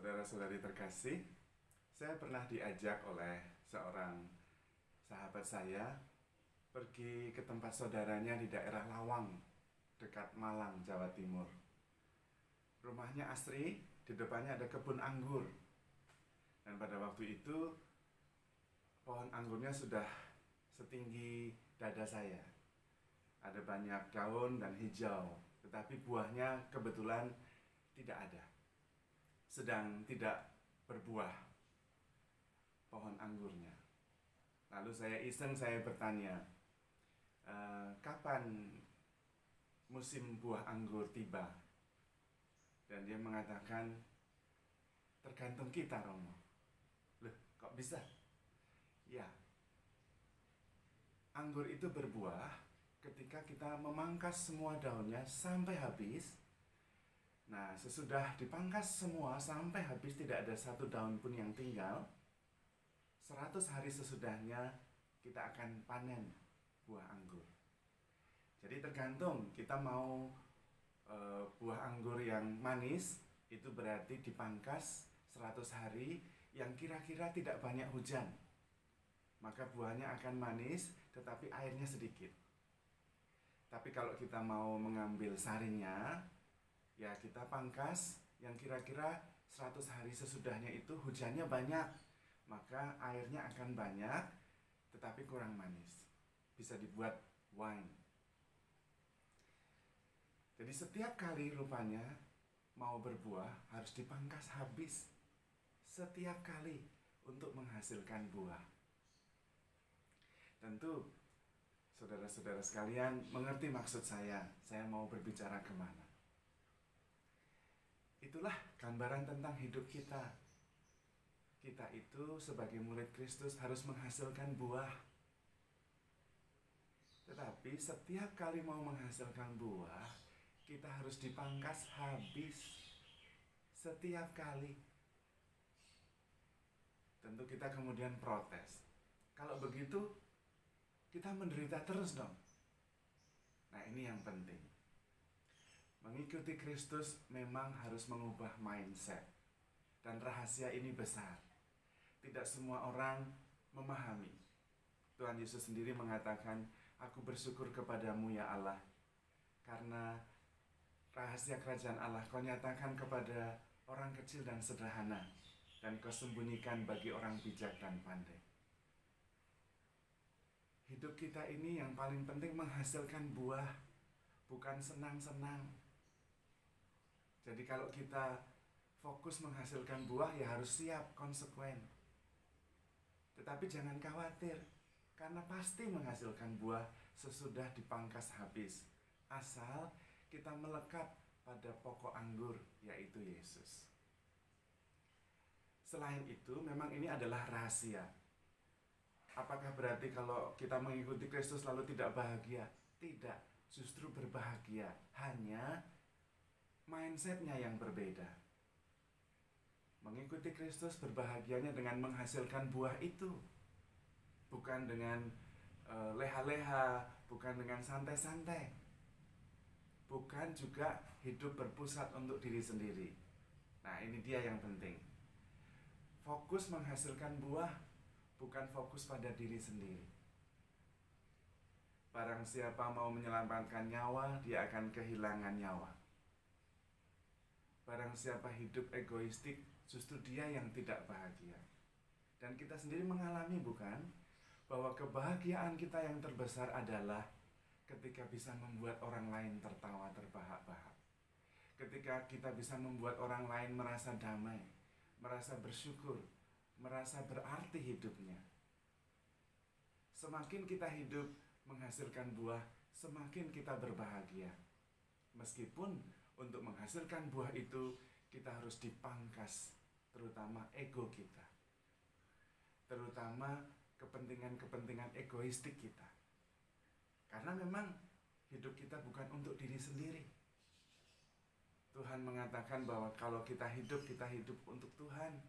Saudara-saudari terkasih, saya pernah diajak oleh seorang sahabat saya pergi ke tempat saudaranya di daerah Lawang, dekat Malang, Jawa Timur. Rumahnya asri, di depannya ada kebun anggur. Dan pada waktu itu, pohon anggurnya sudah setinggi dada saya. Ada banyak daun dan hijau, tetapi buahnya kebetulan tidak ada. Sedang tidak berbuah pohon anggurnya. Lalu saya iseng, saya bertanya, kapan musim buah anggur tiba? Dan dia mengatakan, tergantung kita, Romo. Loh, kok bisa? Ya, anggur itu berbuah ketika kita memangkas semua daunnya sampai habis. Nah, sesudah dipangkas semua sampai habis, tidak ada satu daun pun yang tinggal. 100 hari sesudahnya kita akan panen buah anggur. Jadi tergantung kita mau buah anggur yang manis, itu berarti dipangkas 100 hari yang kira-kira tidak banyak hujan. Maka buahnya akan manis tetapi airnya sedikit. Tapi kalau kita mau mengambil sarinya, ya kita pangkas yang kira-kira 100 hari sesudahnya itu hujannya banyak, maka airnya akan banyak tetapi kurang manis. Bisa dibuat wine. Jadi setiap kali rupanya mau berbuah harus dipangkas habis. Setiap kali untuk menghasilkan buah. Tentu saudara-saudara sekalian mengerti maksud saya mau berbicara kemana. Itulah gambaran tentang hidup kita. Kita itu sebagai murid Kristus harus menghasilkan buah. Tetapi setiap kali mau menghasilkan buah, kita harus dipangkas habis. Setiap kali. Tentu kita kemudian protes. Kalau begitu, kita menderita terus dong. Nah, ini yang penting. Mengikuti Kristus memang harus mengubah mindset. Dan rahasia ini besar. Tidak semua orang memahami. Tuhan Yesus sendiri mengatakan, "Aku bersyukur kepadamu ya Allah, karena rahasia kerajaan Allah kau nyatakan kepada orang kecil dan sederhana, dan kau sembunyikan bagi orang bijak dan pandai." Hidup kita ini yang paling penting menghasilkan buah, bukan senang-senang. Jadi kalau kita fokus menghasilkan buah, ya harus siap, konsekuen. Tetapi jangan khawatir, karena pasti menghasilkan buah sesudah dipangkas habis. Asal kita melekat pada pokok anggur, yaitu Yesus. Selain itu, memang ini adalah rahasia. Apakah berarti kalau kita mengikuti Kristus lalu tidak bahagia? Tidak, justru berbahagia. Hanya mindsetnya yang berbeda. Mengikuti Kristus berbahagianya dengan menghasilkan buah itu. Bukan dengan leha-leha, bukan dengan santai-santai. Bukan juga hidup berpusat untuk diri sendiri. Nah, ini dia yang penting. Fokus menghasilkan buah, bukan fokus pada diri sendiri. Barang siapa mau menyelamatkan nyawa, dia akan kehilangan nyawa. Barang siapa hidup egoistik, justru dia yang tidak bahagia. Dan kita sendiri mengalami, bukan? Bahwa kebahagiaan kita yang terbesar adalah ketika bisa membuat orang lain tertawa terbahak-bahak. Ketika kita bisa membuat orang lain merasa damai, merasa bersyukur, merasa berarti hidupnya. Semakin kita hidup menghasilkan buah, semakin kita berbahagia. Meskipun untuk menghasilkan buah itu kita harus dipangkas, terutama ego kita. Terutama kepentingan-kepentingan egoistik kita. Karena memang hidup kita bukan untuk diri sendiri. Tuhan mengatakan bahwa kalau kita hidup untuk Tuhan.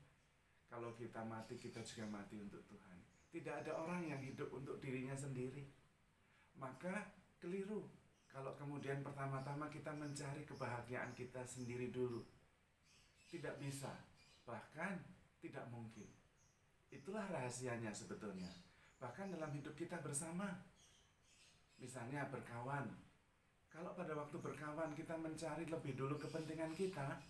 Kalau kita mati, kita juga mati untuk Tuhan. Tidak ada orang yang hidup untuk dirinya sendiri. Maka keliru kalau kemudian pertama-tama kita mencari kebahagiaan kita sendiri dulu. Tidak bisa. Bahkan tidak mungkin. Itulah rahasianya sebetulnya. Bahkan dalam hidup kita bersama, misalnya berkawan, kalau pada waktu berkawan kita mencari lebih dulu kepentingan kita,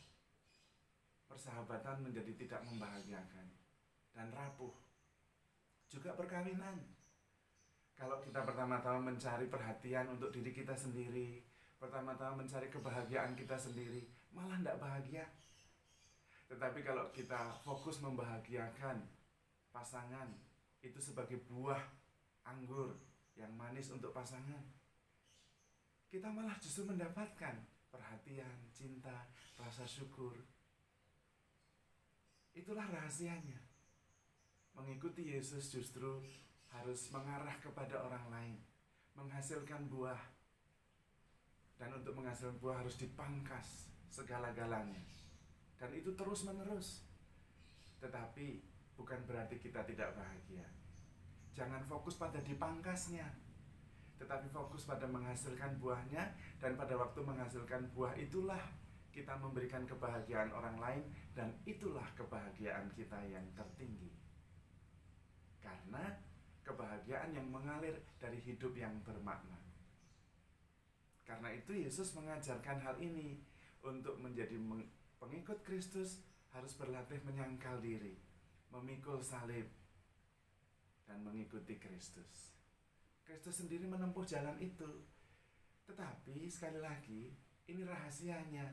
persahabatan menjadi tidak membahagiakan dan rapuh. Juga perkawinan, kalau kita pertama-tama mencari perhatian untuk diri kita sendiri, pertama-tama mencari kebahagiaan kita sendiri, malah tidak bahagia. Tetapi kalau kita fokus membahagiakan pasangan, itu sebagai buah anggur yang manis untuk pasangan, kita malah justru mendapatkan perhatian, cinta, rasa syukur. Itulah rahasianya. Mengikuti Yesus justru harus mengarah kepada orang lain, menghasilkan buah. Dan untuk menghasilkan buah harus dipangkas segala-galanya. Dan itu terus-menerus. Tetapi bukan berarti kita tidak bahagia. Jangan fokus pada dipangkasnya, tetapi fokus pada menghasilkan buahnya. Dan pada waktu menghasilkan buah itulah kita memberikan kebahagiaan orang lain. Dan itulah kebahagiaan kita yang tertinggi. Karena kebahagiaan yang mengalir dari hidup yang bermakna. Karena itu Yesus mengajarkan hal ini. Untuk menjadi pengikut Kristus harus berlatih menyangkal diri, memikul salib, dan mengikuti Kristus. Kristus sendiri menempuh jalan itu. Tetapi sekali lagi, ini rahasianya.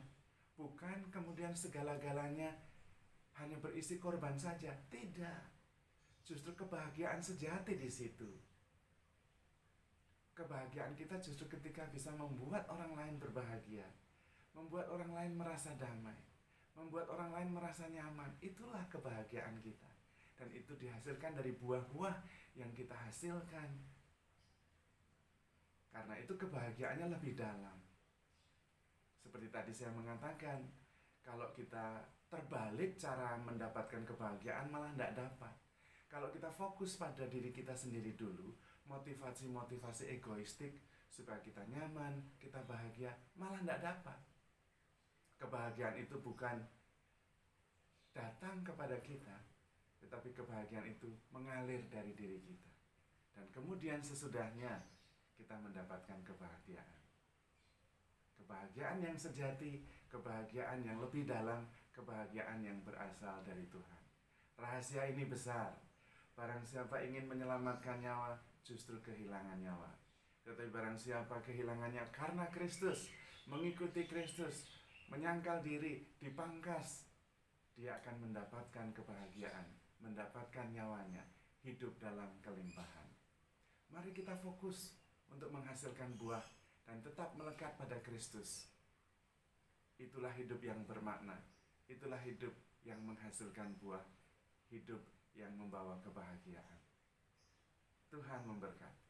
Bukan kemudian segala-galanya hanya berisi korban saja. Tidak. Justru kebahagiaan sejati di situ. Kebahagiaan kita justru ketika bisa membuat orang lain berbahagia, membuat orang lain merasa damai, membuat orang lain merasa nyaman. Itulah kebahagiaan kita. Dan itu dihasilkan dari buah-buah yang kita hasilkan. Karena itu kebahagiaannya lebih dalam. Seperti tadi saya mengatakan, kalau kita terbalik cara mendapatkan kebahagiaan malah tidak dapat. Kalau kita fokus pada diri kita sendiri dulu, motivasi-motivasi egoistik supaya kita nyaman, kita bahagia, malah tidak dapat. Kebahagiaan itu bukan datang kepada kita, tetapi kebahagiaan itu mengalir dari diri kita. Dan kemudian sesudahnya kita mendapatkan kebahagiaan. Kebahagiaan yang sejati, kebahagiaan yang lebih dalam, kebahagiaan yang berasal dari Tuhan. Rahasia ini besar. Barang siapa ingin menyelamatkan nyawa, justru kehilangan nyawa. Tetapi barang siapa kehilangannya karena Kristus, mengikuti Kristus, menyangkal diri, dipangkas, dia akan mendapatkan kebahagiaan, mendapatkan nyawanya, hidup dalam kelimpahan. Mari kita fokus untuk menghasilkan buah dan tetap melekat pada Kristus. Itulah hidup yang bermakna. Itulah hidup yang menghasilkan buah, hidup yang membawa kebahagiaan. Tuhan memberkati.